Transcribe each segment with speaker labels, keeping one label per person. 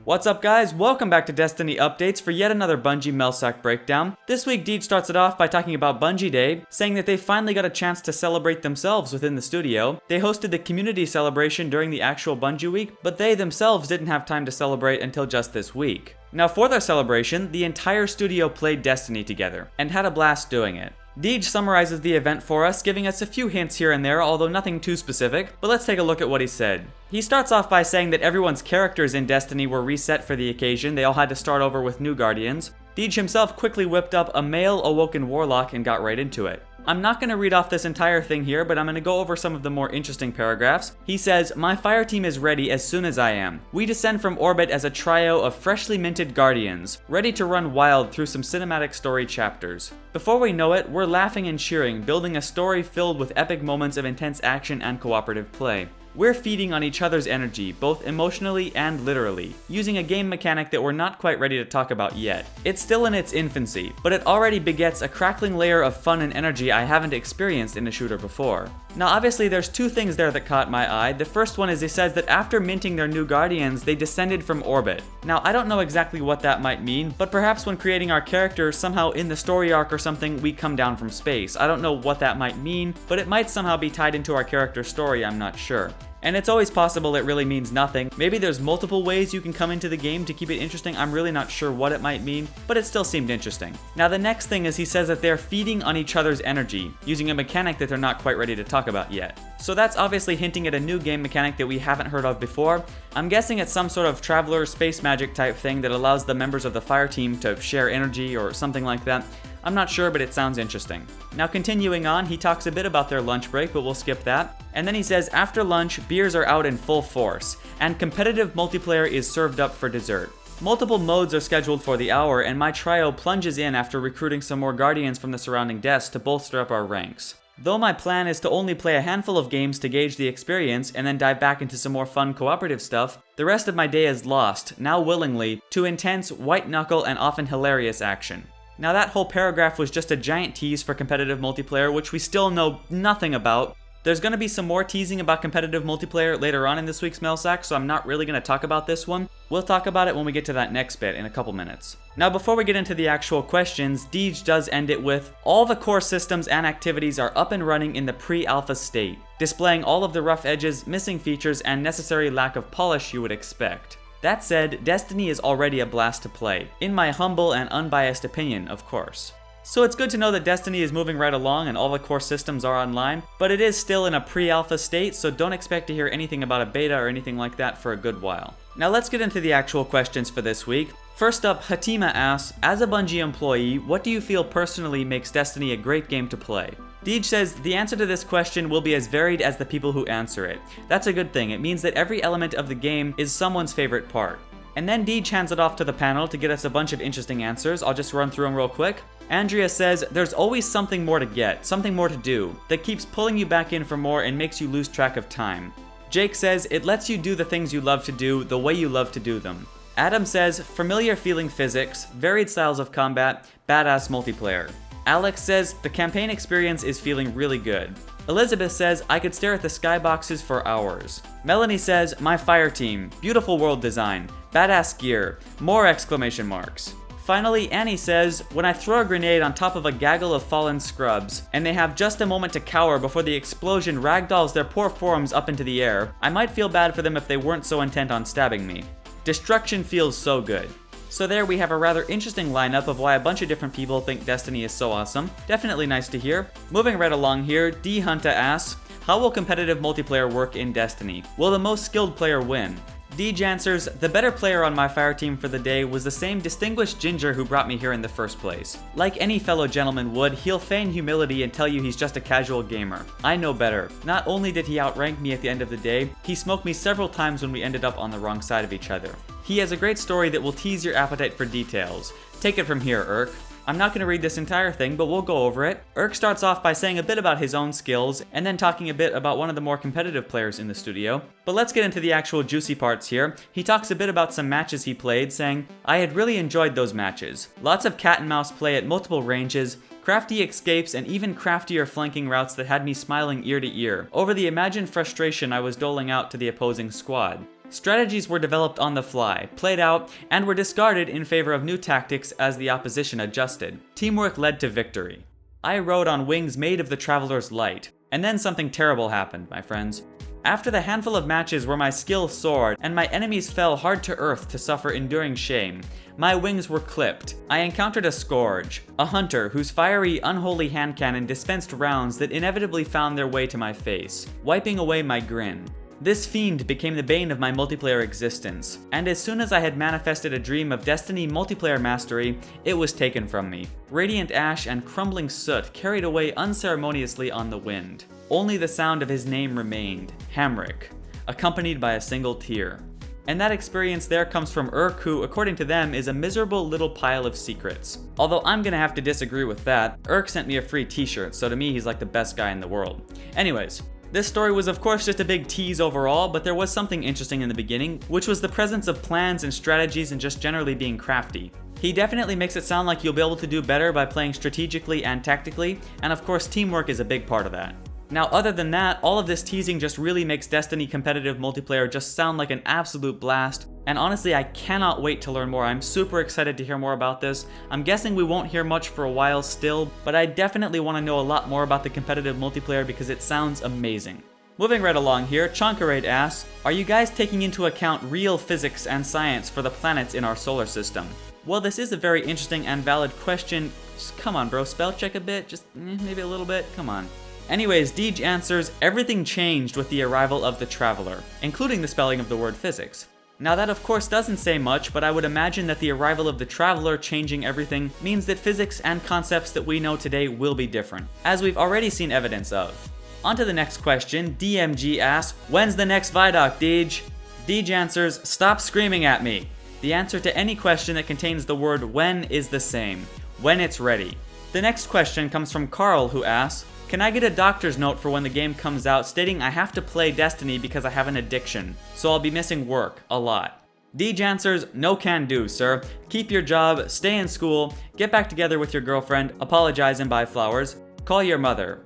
Speaker 1: What's up guys, welcome back to Destiny Updates for yet another Bungie Mail Sack breakdown. This week Deej starts it off by talking about Bungie Day, saying that they finally got a chance to celebrate themselves within the studio. They hosted the community celebration during the actual Bungie week, but they themselves didn't have time to celebrate until just this week. Now for their celebration, the entire studio played Destiny together, and had a blast doing it. Deej summarizes the event for us, giving us a few hints here and there, although nothing too specific, but let's take a look at what he said. He starts off by saying that everyone's characters in Destiny were reset for the occasion. They all had to start over with new Guardians. Deej himself quickly whipped up a male awoken warlock and got right into it. I'm not going to read off this entire thing here, but I'm going to go over some of the more interesting paragraphs. He says, "My fire team is ready as soon as I am. We descend from orbit as a trio of freshly minted Guardians, ready to run wild through some cinematic story chapters. Before we know it, we're laughing and cheering, building a story filled with epic moments of intense action and cooperative play. We're feeding on each other's energy, both emotionally and literally, using a game mechanic that we're not quite ready to talk about yet. It's still in its infancy, but it already begets a crackling layer of fun and energy I haven't experienced in a shooter before." Now obviously there's two things there that caught my eye. The first one is he says that after minting their new Guardians, they descended from orbit. Now I don't know exactly what that might mean, but perhaps when creating our characters, somehow in the story arc or something, we come down from space. I don't know what that might mean, but it might somehow be tied into our character's story, I'm not sure. And it's always possible it really means nothing. Maybe there's multiple ways you can come into the game to keep it interesting. I'm really not sure what it might mean, but it still seemed interesting. Now the next thing is he says that they're feeding on each other's energy, using a mechanic that they're not quite ready to talk about yet. So that's obviously hinting at a new game mechanic that we haven't heard of before. I'm guessing it's some sort of traveler space magic type thing that allows the members of the fire team to share energy or something like that. I'm not sure, but it sounds interesting. Now continuing on, he talks a bit about their lunch break, but we'll skip that. And then he says, after lunch, beers are out in full force, and competitive multiplayer is served up for dessert. Multiple modes are scheduled for the hour, and my trio plunges in after recruiting some more Guardians from the surrounding desks to bolster up our ranks. Though my plan is to only play a handful of games to gauge the experience and then dive back into some more fun cooperative stuff, the rest of my day is lost, now willingly, to intense, white-knuckle, and often hilarious action." Now that whole paragraph was just a giant tease for competitive multiplayer, which we still know nothing about. There's going to be some more teasing about competitive multiplayer later on in this week's mail sack, so I'm not really going to talk about this one. We'll talk about it when we get to that next bit in a couple minutes. Now before we get into the actual questions, Deej does end it with, "All the core systems and activities are up and running in the pre-alpha state, displaying all of the rough edges, missing features, and necessary lack of polish you would expect. That said, Destiny is already a blast to play, in my humble and unbiased opinion, of course." So it's good to know that Destiny is moving right along and all the core systems are online, but it is still in a pre-alpha state, so don't expect to hear anything about a beta or anything like that for a good while. Now let's get into the actual questions for this week. First up, Hatima asks, as a Bungie employee, what do you feel personally makes Destiny a great game to play? Deej says, the answer to this question will be as varied as the people who answer it. That's a good thing. It means that every element of the game is someone's favorite part. And then Deej hands it off to the panel to get us a bunch of interesting answers. I'll just run through them real quick. Andrea says, there's always something more to get, something more to do, that keeps pulling you back in for more and makes you lose track of time. Jake says, it lets you do the things you love to do the way you love to do them. Adam says, familiar feeling physics, varied styles of combat, badass multiplayer. Alex says, the campaign experience is feeling really good. Elizabeth says, I could stare at the skyboxes for hours. Melanie says, my fire team, beautiful world design, badass gear, more exclamation marks. Finally, Annie says, when I throw a grenade on top of a gaggle of fallen scrubs, and they have just a moment to cower before the explosion ragdolls their poor forms up into the air, I might feel bad for them if they weren't so intent on stabbing me. Destruction feels so good. So there we have a rather interesting lineup of why a bunch of different people think Destiny is so awesome. Definitely nice to hear. Moving right along here, D Hunta asks, how will competitive multiplayer work in Destiny? Will the most skilled player win? Deej answers, the better player on my fire team for the day was the same distinguished ginger who brought me here in the first place. Like any fellow gentleman would, he'll feign humility and tell you he's just a casual gamer. I know better. Not only did he outrank me at the end of the day, he smoked me several times when we ended up on the wrong side of each other. He has a great story that will tease your appetite for details. Take it from here, Urk. I'm not going to read this entire thing, but we'll go over it. Urk starts off by saying a bit about his own skills, and then talking a bit about one of the more competitive players in the studio. But let's get into the actual juicy parts here. He talks a bit about some matches he played, saying, I had really enjoyed those matches. Lots of cat and mouse play at multiple ranges, crafty escapes, and even craftier flanking routes that had me smiling ear to ear over the imagined frustration I was doling out to the opposing squad. Strategies were developed on the fly, played out, and were discarded in favor of new tactics as the opposition adjusted. Teamwork led to victory. I rode on wings made of the Traveler's Light. And then something terrible happened, my friends. After the handful of matches where my skill soared and my enemies fell hard to earth to suffer enduring shame, my wings were clipped. I encountered a Scourge, a hunter whose fiery, unholy hand cannon dispensed rounds that inevitably found their way to my face, wiping away my grin. This fiend became the bane of my multiplayer existence, and as soon as I had manifested a dream of Destiny multiplayer mastery, it was taken from me. Radiant ash and crumbling soot carried away unceremoniously on the wind. Only the sound of his name remained, Hamrick, accompanied by a single tear. And that experience there comes from Urk, who, according to them, is a miserable little pile of secrets. Although I'm gonna have to disagree with that. Urk sent me a free t-shirt, so to me he's like the best guy in the world. Anyways, this story was of course just a big tease overall, but there was something interesting in the beginning, which was the presence of plans and strategies and just generally being crafty. He definitely makes it sound like you'll be able to do better by playing strategically and tactically, and of course teamwork is a big part of that. Now, other than that, all of this teasing just really makes Destiny competitive multiplayer just sound like an absolute blast, and honestly, I cannot wait to learn more. I'm super excited to hear more about this. I'm guessing we won't hear much for a while still, but I definitely want to know a lot more about the competitive multiplayer because it sounds amazing. Moving right along here, Chonkarade asks, are you guys taking into account real physics and science for the planets in our solar system? Well, this is a very interesting and valid question. Just come on, bro, spell check a bit, just maybe a little bit, come on. Anyways, Deej answers, everything changed with the arrival of the Traveler, including the spelling of the word physics. Now that of course doesn't say much, but I would imagine that the arrival of the Traveler changing everything means that physics and concepts that we know today will be different, as we've already seen evidence of. On to the next question, DMG asks, when's the next Vidoc, Deej? Deej answers, stop screaming at me. The answer to any question that contains the word when is the same, when it's ready. The next question comes from Carl, who asks, can I get a doctor's note for when the game comes out stating I have to play Destiny because I have an addiction, so I'll be missing work a lot? Deej answers, no can do, sir. Keep your job, stay in school, get back together with your girlfriend, apologize and buy flowers. Call your mother,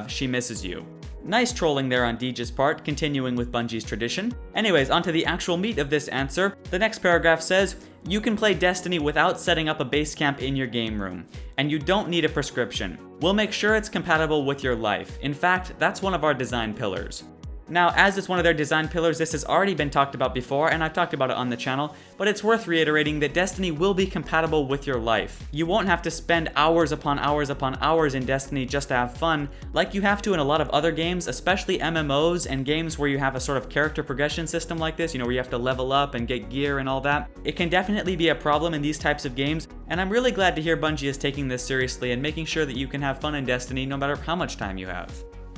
Speaker 1: she misses you. Nice trolling there on Deej's part, continuing with Bungie's tradition. Anyways, onto the actual meat of this answer. The next paragraph says, you can play Destiny without setting up a base camp in your game room, and you don't need a prescription. We'll make sure it's compatible with your life. In fact, that's one of our design pillars. Now, as it's one of their design pillars, this has already been talked about before, and I've talked about it on the channel, but it's worth reiterating that Destiny will be compatible with your life. You won't have to spend hours upon hours upon hours in Destiny just to have fun, like you have to in a lot of other games, especially MMOs and games where you have a sort of character progression system like this, where you have to level up and get gear and all that. It can definitely be a problem in these types of games, and I'm really glad to hear Bungie is taking this seriously and making sure that you can have fun in Destiny no matter how much time you have.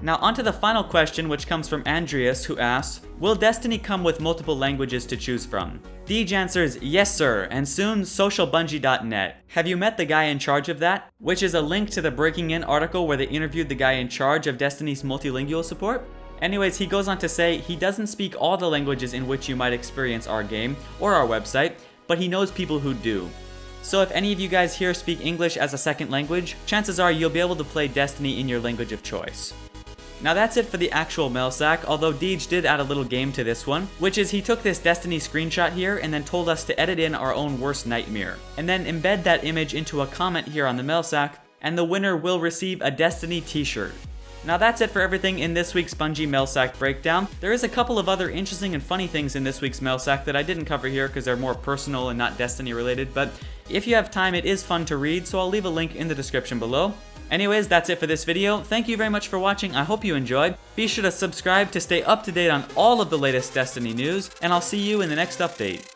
Speaker 1: Now onto the final question, which comes from Andreas, who asks, will Destiny come with multiple languages to choose from? Deej answers, yes sir, and soon socialbungie.net. Have you met the guy in charge of that? Which is a link to the Breaking In article where they interviewed the guy in charge of Destiny's multilingual support. Anyways, he goes on to say he doesn't speak all the languages in which you might experience our game or our website, but he knows people who do. So if any of you guys here speak English as a second language, chances are you'll be able to play Destiny in your language of choice. Now that's it for the actual mail sack, although Deej did add a little game to this one, which is he took this Destiny screenshot here and then told us to edit in our own worst nightmare, and then embed that image into a comment here on the mail sack, and the winner will receive a Destiny t-shirt. Now that's it for everything in this week's Bungie Mail Sack breakdown. There is a couple of other interesting and funny things in this week's mail sack that I didn't cover here because they're more personal and not Destiny related, but if you have time it is fun to read, so I'll leave a link in the description below. Anyways, that's it for this video. Thank you very much for watching. I hope you enjoyed. Be sure to subscribe to stay up to date on all of the latest Destiny news, and I'll see you in the next update.